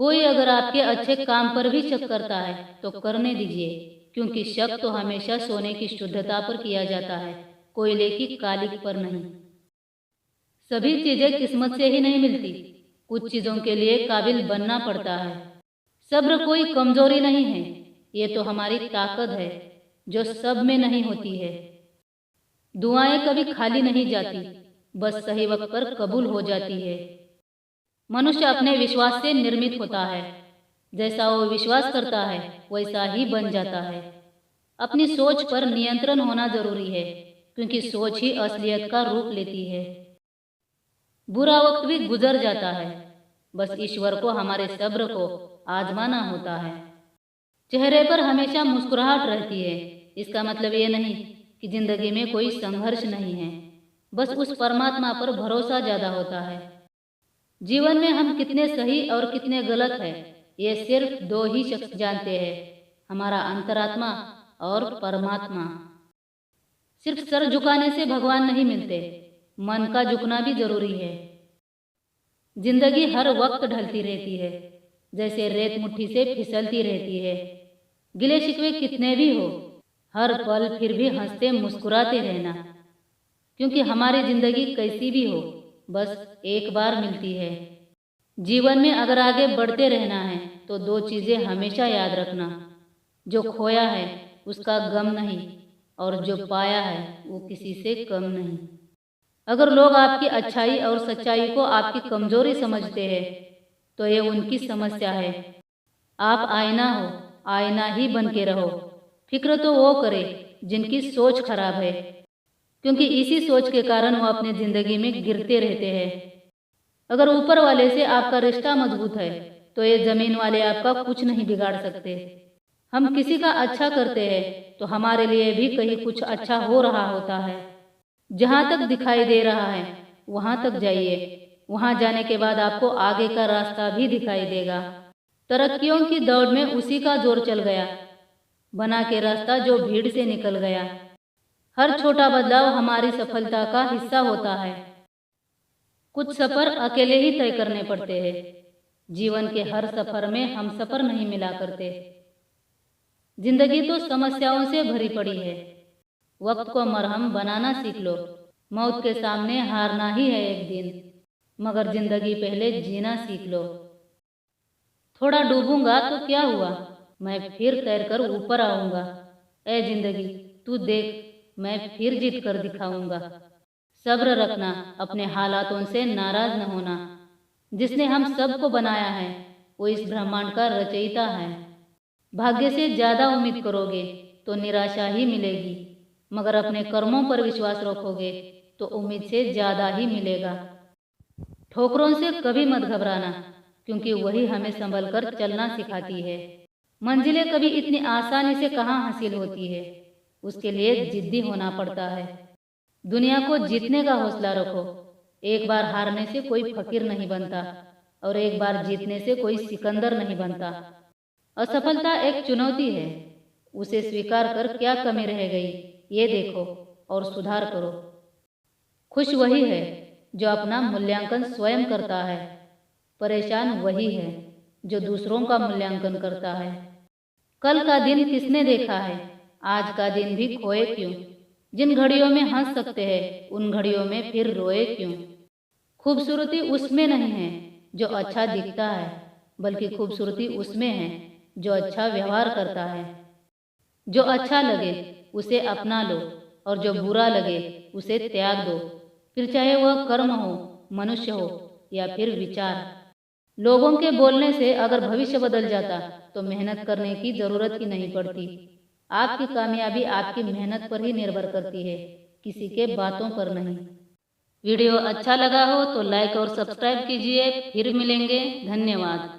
कोई अगर आपके अच्छे काम पर भी शक करता है तो करने दीजिए, क्योंकि शक तो हमेशा सोने की शुद्धता पर किया जाता है, कोयले की कालिक पर नहीं। सभी चीजें किस्मत से ही नहीं मिलती, कुछ चीजों के लिए काबिल बनना पड़ता है। सब्र कोई कमजोरी नहीं है, ये तो हमारी ताकत है जो सब में नहीं होती है। दुआएं कभी खाली नहीं जाती, बस सही वक्त पर कबूल हो जाती है। मनुष्य अपने विश्वास से निर्मित होता है, जैसा वो विश्वास करता है वैसा ही बन जाता है। अपनी सोच पर नियंत्रण होना जरूरी है, क्योंकि सोच ही असलियत का रूप लेती है। बुरा वक्त भी गुजर जाता है, बस ईश्वर को हमारे सब्र को आजमाना होता है। चेहरे पर हमेशा मुस्कुराहट रहती है, इसका मतलब ये नहीं कि जिंदगी में कोई संघर्ष नहीं है, बस उस परमात्मा पर भरोसा ज्यादा होता है। जीवन में हम कितने सही और कितने गलत हैं, ये सिर्फ दो ही शख्स जानते हैं, हमारा अंतरात्मा और परमात्मा। सिर्फ सर झुकाने से भगवान नहीं मिलते, मन का झुकना भी जरूरी है। जिंदगी हर वक्त ढलती रहती है, जैसे रेत मुट्ठी से फिसलती रहती है। गिले शिकवे कितने भी हो, हर पल फिर भी हंसते मुस्कुराते रहना, क्योंकि हमारी जिंदगी कैसी भी हो बस एक बार मिलती है। जीवन में अगर आगे बढ़ते रहना है तो दो चीजें हमेशा याद रखना, जो खोया है उसका गम नहीं, और जो पाया है वो किसी से कम नहीं। अगर लोग आपकी अच्छाई और सच्चाई को आपकी कमजोरी समझते हैं तो ये उनकी समस्या है। आप आईना हो, आईना ही बन के रहो। फिक्र तो वो करे जिनकी सोच खराब है, क्योंकि इसी सोच के कारण वो अपनी जिंदगी में गिरते रहते हैं। अगर ऊपर वाले से आपका रिश्ता मजबूत है तो ये जमीन वाले आपका कुछ नहीं बिगाड़ सकते। हम किसी का अच्छा करते हैं तो हमारे लिए भी कहीं कुछ अच्छा हो रहा होता है। जहाँ तक दिखाई दे रहा है वहाँ तक जाइए, वहाँ जाने के बाद आपको आगे का रास्ता भी दिखाई देगा। तरक्कियों की दौड़ में उसी का जोर चल गया, बना के रास्ता जो भीड़ से निकल गया। हर छोटा बदलाव हमारी सफलता का हिस्सा होता है। कुछ सफर अकेले ही तय करने पड़ते हैं, जीवन के हर सफर में हम सफर नहीं मिला करते। जिंदगी तो समस्याओं से भरी पड़ी है, वक्त को मरहम बनाना सीख लो। मौत के सामने हारना ही है एक दिन, मगर जिंदगी पहले जीना सीख लो। थोड़ा डूबूंगा तो क्या हुआ, मैं फिर तैर कर ऊपर आऊंगा। ए जिंदगी तू देख, मैं फिर जीत कर दिखाऊंगा। सब्र रखना, अपने हालातों से नाराज न होना। जिसने हम सबको बनाया है वो इस ब्रह्मांड का रचयिता है। भाग्य से ज्यादा उम्मीद करोगे तो निराशा ही मिलेगी, मगर अपने कर्मों पर विश्वास रखोगे तो उम्मीद से ज्यादा ही मिलेगा। ठोकरों से कभी मत घबराना, क्योंकि वही हमें संभल कर चलना सिखाती है। मंजिलें कभी इतनी आसानी से कहाँ हासिल होती है, उसके लिए जिद्दी होना पड़ता है। दुनिया को जीतने का हौसला रखो, एक बार हारने से कोई फकीर नहीं बनता और एक बार जीतने से कोई सिकंदर नहीं बनता। असफलता एक चुनौती है, उसे स्वीकार कर क्या कमी रह गई ये देखो और सुधार करो। खुश वही है जो अपना मूल्यांकन स्वयं करता है, परेशान वही है जो दूसरों का मूल्यांकन करता है। कल का दिन किसने देखा है, आज का दिन भी खोए क्यों। जिन घड़ियों में हंस सकते हैं उन घड़ियों में फिर रोए क्यों। खूबसूरती उसमें नहीं है जो अच्छा दिखता है, बल्कि खूबसूरती उसमें है जो अच्छा व्यवहार करता है। जो अच्छा लगे उसे अपना लो, और जो बुरा लगे उसे त्याग दो, फिर चाहे वह कर्म हो, मनुष्य हो या फिर विचार। लोगों के बोलने से अगर भविष्य बदल जाता तो मेहनत करने की जरूरत ही नहीं पड़ती। आपकी कामयाबी आपकी मेहनत पर ही निर्भर करती है, किसी के बातों पर नहीं। वीडियो अच्छा लगा हो तो लाइक और सब्सक्राइब कीजिए। फिर मिलेंगे, धन्यवाद।